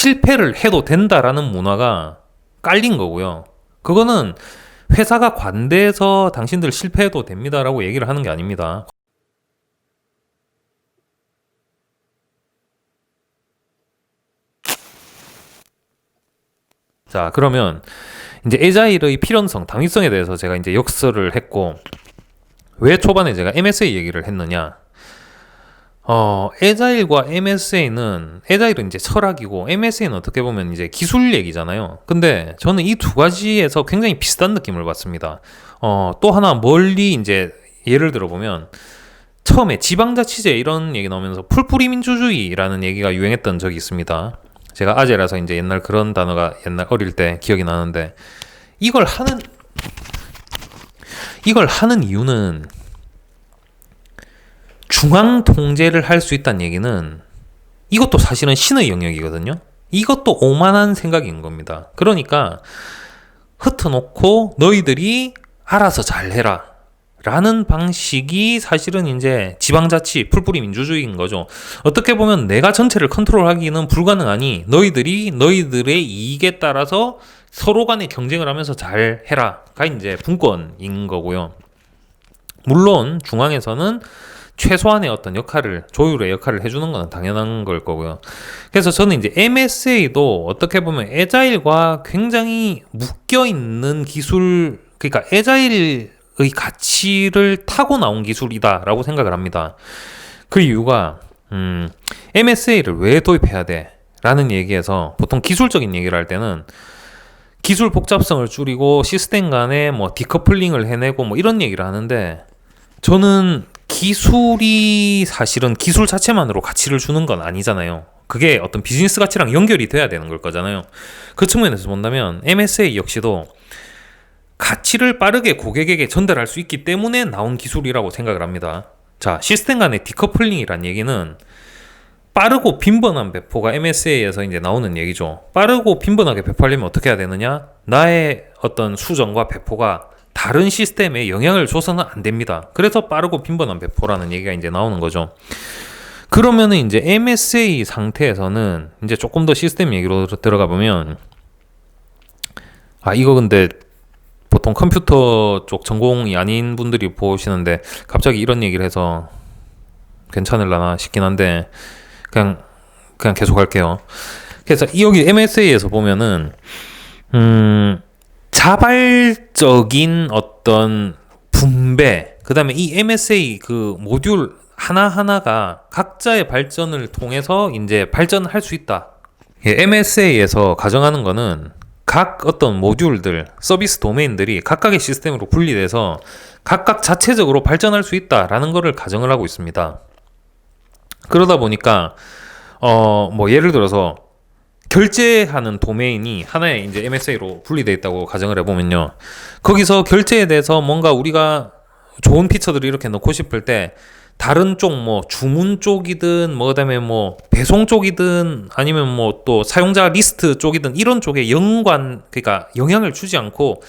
실패를 해도 된다라는 문화가 깔린 거고요. 그거는 회사가 관대해서 당신들 실패해도 됩니다라고 얘기를 하는 게 아닙니다. 자, 그러면 이제 에자일의 필연성, 당위성에 대해서 제가 이제 역설을 했고, 왜 초반에 제가 MSA 얘기를 했느냐? 에자일과 MSA는, 에자일은 이제 철학이고, MSA는 어떻게 보면 이제 기술 얘기잖아요. 근데 저는 이 두 가지에서 굉장히 비슷한 느낌을 받습니다. 또 하나 멀리 이제 예를 들어보면, 처음에 지방자치제 이런 얘기 나오면서 풀뿌리 민주주의라는 얘기가 유행했던 적이 있습니다. 제가 아재라서 이제 옛날 그런 단어가 옛날 어릴 때 기억이 나는데, 이걸 하는 이유는 중앙 통제를 할 수 있다는 얘기는 이것도 사실은 신의 영역이거든요. 이것도 오만한 생각인 겁니다. 그러니까 흩어놓고 너희들이 알아서 잘해라 라는 방식이 사실은 이제 지방자치, 풀뿌리 민주주의인 거죠. 어떻게 보면 내가 전체를 컨트롤하기는 불가능하니 너희들이 너희들의 이익에 따라서 서로 간에 경쟁을 하면서 잘해라가 이제 분권인 거고요. 물론 중앙에서는 최소한의 어떤 역할을, 조율의 역할을 해주는 건 당연한 걸 거고요. 그래서 저는 이제 MSA도 어떻게 보면 에자일과 굉장히 묶여있는 기술, 그러니까 에자일의 가치를 타고 나온 기술이다라고 생각을 합니다. 그 이유가 MSA를 왜 도입해야 돼? 라는 얘기에서 보통 기술적인 얘기를 할 때는 기술 복잡성을 줄이고 시스템 간에 뭐 디커플링을 해내고 뭐 이런 얘기를 하는데, 저는 기술이 사실은 기술 자체만으로 가치를 주는 건 아니잖아요. 그게 어떤 비즈니스 가치랑 연결이 돼야 되는 걸 거잖아요. 그 측면에서 본다면 MSA 역시도 가치를 빠르게 고객에게 전달할 수 있기 때문에 나온 기술이라고 생각을 합니다. 자, 시스템 간의 디커플링이란 얘기는 빠르고 빈번한 배포가 MSA에서 이제 나오는 얘기죠. 빠르고 빈번하게 배포하려면 어떻게 해야 되느냐? 나의 어떤 수정과 배포가 다른 시스템에 영향을 줘서는 안 됩니다. 그래서 빠르고 빈번한 배포라는 얘기가 이제 나오는 거죠. 그러면은 이제 MSA 상태에서는 이제 조금 더 시스템 얘기로 들어가 보면, 이거 근데 보통 컴퓨터 쪽 전공이 아닌 분들이 보시는데 갑자기 이런 얘기를 해서 괜찮을라나 싶긴 한데 그냥 계속 할게요. 그래서 여기 MSA에서 보면은 자발적인 어떤 분배, 그 다음에 이 MSA 그 모듈 하나하나가 각자의 발전을 통해서 이제 발전할 수 있다. MSA에서 가정하는 거는 각 어떤 모듈들, 서비스 도메인들이 각각의 시스템으로 분리돼서 각각 자체적으로 발전할 수 있다라는 거를 가정을 하고 있습니다. 그러다 보니까 뭐 예를 들어서 결제하는 도메인이 하나의 이제 MSA로 분리되어 있다고 가정을 해보면요. 거기서 결제에 대해서 뭔가 우리가 좋은 피처들을 이렇게 넣고 싶을 때 다른 쪽 뭐 주문 쪽이든 뭐 그다음에 뭐 배송 쪽이든 아니면 뭐 또 사용자 리스트 쪽이든 이런 쪽에 그러니까 영향을 주지 않고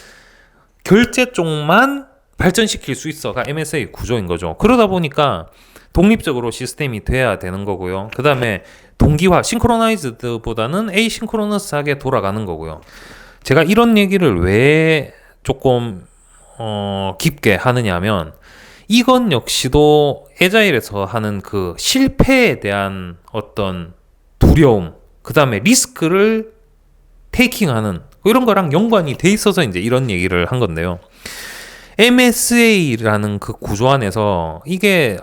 결제 쪽만 발전시킬 수 있어가 MSA 구조인 거죠. 그러다 보니까 독립적으로 시스템이 돼야 되는 거고요. 그 다음에 동기화, 싱크로나이즈드보다는 에이싱크로너스하게 돌아가는 거고요. 제가 이런 얘기를 왜 조금 깊게 하느냐 하면, 이건 역시도 에자일에서 하는 그 실패에 대한 어떤 두려움, 그 다음에 리스크를 테이킹하는 이런 거랑 연관이 돼 있어서 이제 이런 얘기를 한 건데요. MSA라는 그 구조 안에서 이게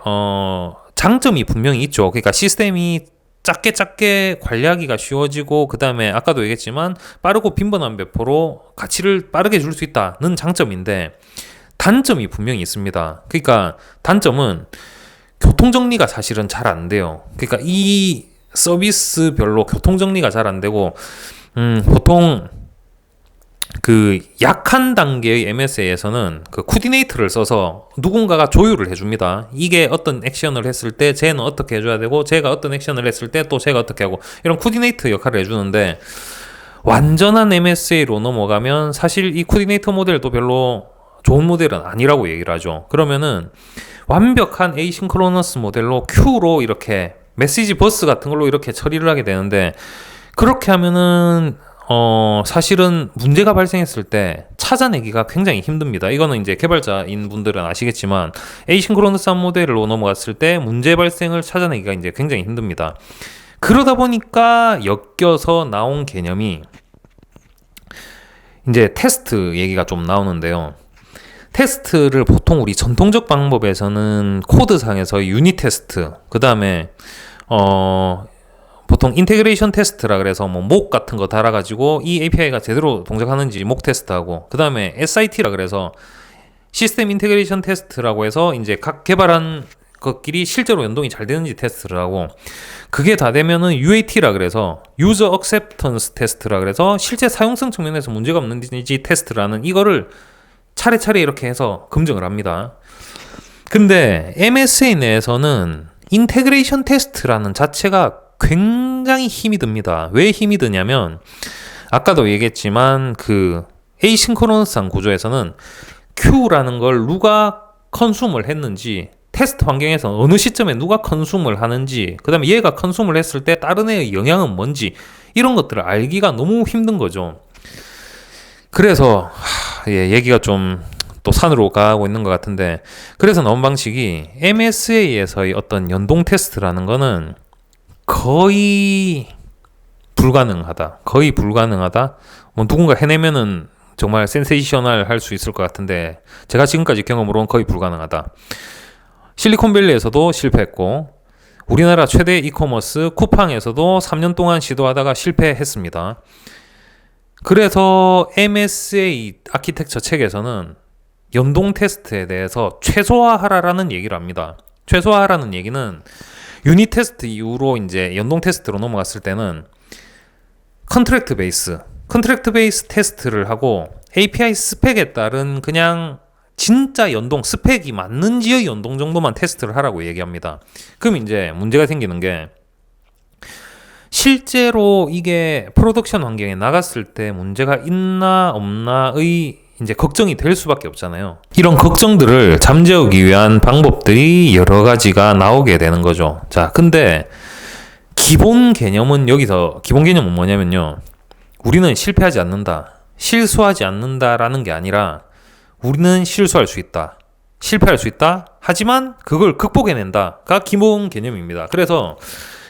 장점이 분명히 있죠. 그러니까 시스템이 작게 관리하기가 쉬워지고, 그 다음에 아까도 얘기했지만 빠르고 빈번한 배포로 가치를 빠르게 줄 수 있다는 장점인데, 단점이 분명히 있습니다. 그러니까 단점은 교통정리가 사실은 잘 안 돼요. 그러니까 이 서비스별로 교통정리가 잘 안 되고, 보통 그 약한 단계의 MSA에서는 그 코디네이터를 써서 누군가가 조율을 해줍니다. 이게 어떤 액션을 했을 때 쟤는 어떻게 해줘야 되고, 쟤가 어떤 액션을 했을 때 또 쟤가 어떻게 하고, 이런 코디네이터 역할을 해주는데, 완전한 MSA로 넘어가면 사실 이 코디네이터 모델도 별로 좋은 모델은 아니라고 얘기를 하죠. 그러면은 완벽한 에이싱크로너스 모델로 Q로 이렇게 메시지 버스 같은 걸로 이렇게 처리를 하게 되는데, 그렇게 하면은 사실은 문제가 발생했을 때 찾아내기가 굉장히 힘듭니다. 이거는 이제 개발자인 분들은 아시겠지만 에이싱크로너스한 모델로 넘어갔을 때 문제 발생을 찾아내기가 이제 굉장히 힘듭니다. 그러다 보니까 엮여서 나온 개념이 이제 테스트 얘기가 좀 나오는데요. 테스트를 보통 우리 전통적 방법에서는 코드상에서 유닛 테스트, 그 다음에 보통 인테그레이션 테스트라 그래서 뭐 목 같은 거 달아가지고 이 API가 제대로 동작하는지 목 테스트하고, 그 다음에 SIT라 그래서 시스템 인테그레이션 테스트라고 해서 이제 각 개발한 것끼리 실제로 연동이 잘 되는지 테스트를 하고, 그게 다 되면은 UAT라 그래서 유저 액셉턴스 테스트라 그래서 실제 사용성 측면에서 문제가 없는지 테스트를 하는, 이거를 차례차례 이렇게 해서 검증을 합니다. 근데 MSA 내에서는 인테그레이션 테스트라는 자체가 굉장히 힘이 듭니다. 왜 힘이 드냐면 아까도 얘기했지만 그 에이싱크로너스한 구조에서는 Q라는 걸 누가 컨숨을 했는지, 테스트 환경에서 어느 시점에 누가 컨숨을 하는지, 그 다음에 얘가 컨숨을 했을 때 다른 애의 영향은 뭔지, 이런 것들을 알기가 너무 힘든 거죠. 그래서 얘기가 좀 또 산으로 가고 있는 것 같은데, 그래서 나온 방식이 MSA에서의 어떤 연동 테스트라는 거는 거의 불가능하다. 뭐 누군가 해내면은 정말 센세이셔널 할 수 있을 것 같은데, 제가 지금까지 경험으로는 거의 불가능하다. 실리콘밸리에서도 실패했고, 우리나라 최대 이커머스 쿠팡에서도 3년 동안 시도하다가 실패했습니다. 그래서 MSA 아키텍처 책에서는 연동 테스트에 대해서 최소화하라라는 얘기를 합니다. 최소화하라는 얘기는 유닛 테스트 이후로 이제 연동 테스트로 넘어갔을 때는 컨트랙트 베이스 테스트를 하고 API 스펙에 따른 그냥 진짜 연동, 스펙이 맞는지의 연동 정도만 테스트를 하라고 얘기합니다. 그럼 이제 문제가 생기는 게, 실제로 이게 프로덕션 환경에 나갔을 때 문제가 있나 없나의 이제 걱정이 될 수밖에 없잖아요. 이런 걱정들을 잠재우기 위한 방법들이 여러 가지가 나오게 되는 거죠. 자, 근데 기본 개념은 뭐냐면요. 우리는 실패하지 않는다, 실수하지 않는다라는 게 아니라, 우리는 실수할 수 있다, 실패할 수 있다, 하지만 그걸 극복해낸다가 기본 개념입니다. 그래서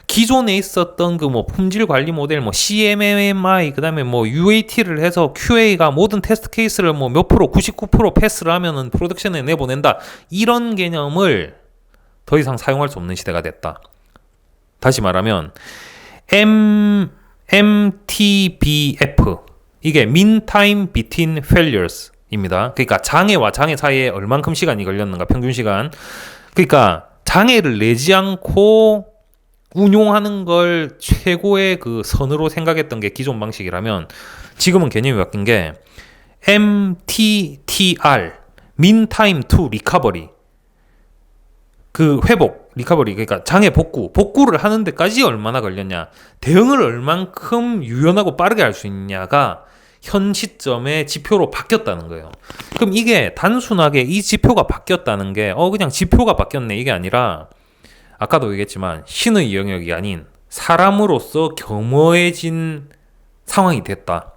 기존에 있었던 그 뭐 품질 관리 모델, 뭐 CMMI, 그 다음에 뭐 UAT를 해서 QA가 모든 테스트 케이스를 뭐 몇 프로, 99% 패스를 하면은 프로덕션에 내보낸다, 이런 개념을 더 이상 사용할 수 없는 시대가 됐다. 다시 말하면 MTBF, 이게 Mean Time Between Failures 입니다. 그러니까 장애와 장애 사이에 얼만큼 시간이 걸렸는가, 평균 시간. 그러니까 장애를 내지 않고 운용하는 걸 최고의 그 선으로 생각했던 게 기존 방식이라면, 지금은 개념이 바뀐 게 MTTR, Mean Time to Recovery, 그 회복, 리커버리, 그러니까 장애 복구를 하는 데까지 얼마나 걸렸냐, 대응을 얼만큼 유연하고 빠르게 할 수 있냐가 현 시점의 지표로 바뀌었다는 거예요. 그럼 이게 단순하게 이 지표가 바뀌었다는 게 그냥 지표가 바뀌었네, 이게 아니라 아까도 얘기했지만 신의 영역이 아닌 사람으로서 겸허해진 상황이 됐다.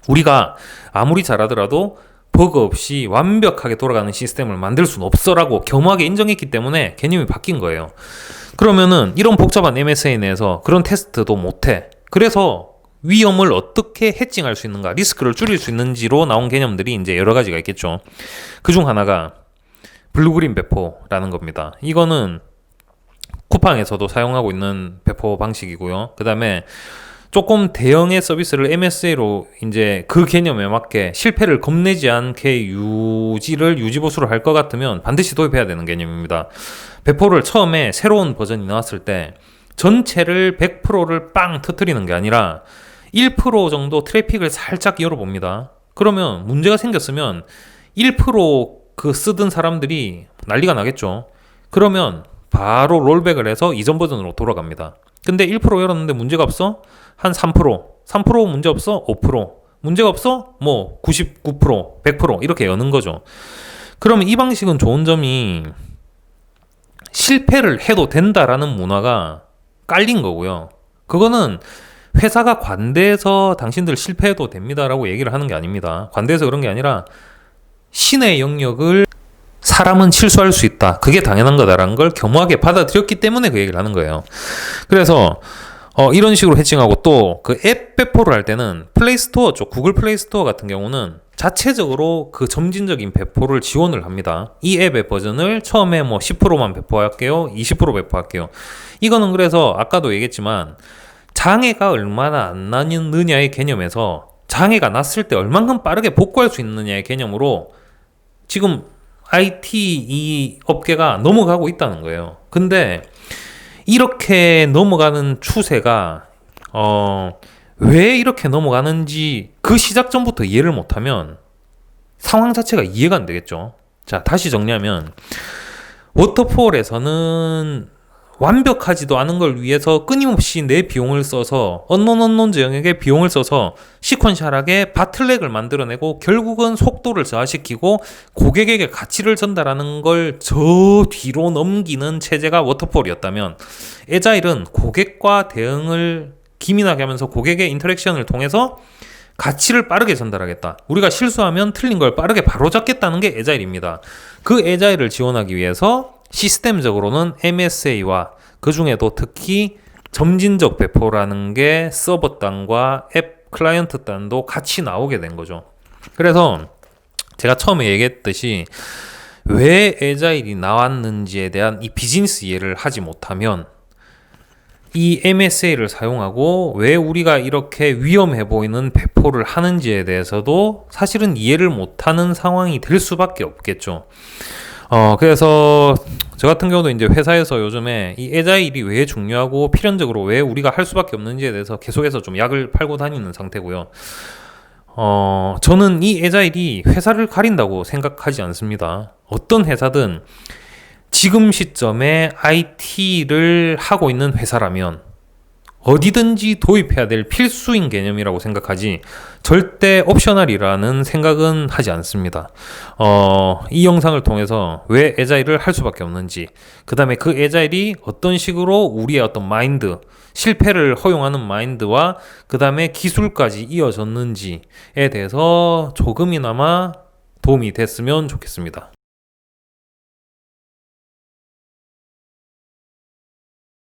우리가 아무리 잘하더라도 버그 없이 완벽하게 돌아가는 시스템을 만들 수는 없어라고 겸허하게 인정했기 때문에 개념이 바뀐 거예요. 그러면은 이런 복잡한 MSA 내에서 그런 테스트도 못해. 그래서 위험을 어떻게 해칭할 수 있는가, 리스크를 줄일 수 있는지로 나온 개념들이 이제 여러 가지가 있겠죠. 그중 하나가 블루그린 배포라는 겁니다. 이거는 쿠팡에서도 사용하고 있는 배포 방식이고요. 그 다음에 조금 대형의 서비스를 MSA로 이제 그 개념에 맞게 실패를 겁내지 않게 유지보수를 할 것 같으면 반드시 도입해야 되는 개념입니다. 배포를 처음에 새로운 버전이 나왔을 때 전체를 100%를 빵 터뜨리는 게 아니라 1% 정도 트래픽을 살짝 열어봅니다. 그러면 문제가 생겼으면 1% 쓰던 사람들이 난리가 나겠죠. 그러면 바로 롤백을 해서 이전 버전으로 돌아갑니다. 근데 1% 열었는데 문제가 없어? 한 3% 문제 없어? 5% 문제가 없어? 뭐 99%, 100% 이렇게 여는 거죠. 그러면 이 방식은 좋은 점이 실패를 해도 된다라는 문화가 깔린 거고요. 그거는 회사가 관대해서 당신들 실패해도 됩니다라고 얘기를 하는 게 아닙니다. 관대해서 그런 게 아니라 신의 영역을 사람은 실수할 수 있다. 그게 당연한 거다라는 걸 겸허하게 받아들였기 때문에 그 얘기를 하는 거예요. 그래서 이런 식으로 해칭하고 또 그 앱 배포를 할 때는 플레이스토어 쪽 구글 플레이스토어 같은 경우는 자체적으로 그 점진적인 배포를 지원을 합니다. 이 앱의 버전을 처음에 뭐 10%만 배포할게요. 20% 배포할게요. 이거는 그래서 아까도 얘기했지만 장애가 얼마나 안 나느냐의 개념에서 장애가 났을 때 얼만큼 빠르게 복구할 수 있느냐의 개념으로 지금 IT 이 업계가 넘어가고 있다는 거예요. 근데 이렇게 넘어가는 추세가 왜 이렇게 넘어가는지 그 시작 전부터 이해를 못하면 상황 자체가 이해가 안 되겠죠. 자, 다시 정리하면 워터폴에서는 완벽하지도 않은 걸 위해서 끊임없이 내 비용을 써서 언론 영역에 비용을 써서 시퀀셜하게 바틀렉을 만들어내고 결국은 속도를 저하시키고 고객에게 가치를 전달하는 걸 저 뒤로 넘기는 체제가 워터폴이었다면 에자일은 고객과 대응을 기민하게 하면서 고객의 인터랙션을 통해서 가치를 빠르게 전달하겠다. 우리가 실수하면 틀린 걸 빠르게 바로잡겠다는 게 에자일입니다. 그 에자일을 지원하기 위해서 시스템적으로는 MSA와 그 중에도 특히 점진적 배포라는 게 서버 단과 앱 클라이언트 단도 같이 나오게 된 거죠. 그래서 제가 처음에 얘기했듯이 왜 에자일이 나왔는지에 대한 이 비즈니스 이해를 하지 못하면 이 MSA를 사용하고 왜 우리가 이렇게 위험해 보이는 배포를 하는지에 대해서도 사실은 이해를 못하는 상황이 될 수밖에 없겠죠. 그래서 저 같은 경우도 이제 회사에서 요즘에 이 에자일이 왜 중요하고 필연적으로 왜 우리가 할 수밖에 없는지에 대해서 계속해서 좀 약을 팔고 다니는 상태고요. 저는 이 에자일이 회사를 가린다고 생각하지 않습니다. 어떤 회사든 지금 시점에 IT를 하고 있는 회사라면 어디든지 도입해야 될 필수인 개념이라고 생각하지 절대 옵셔널이라는 생각은 하지 않습니다. 이 영상을 통해서 왜 에자일을 할 수밖에 없는지, 그 다음에 그 에자일이 어떤 식으로 우리의 어떤 마인드, 실패를 허용하는 마인드와 그 다음에 기술까지 이어졌는지에 대해서 조금이나마 도움이 됐으면 좋겠습니다.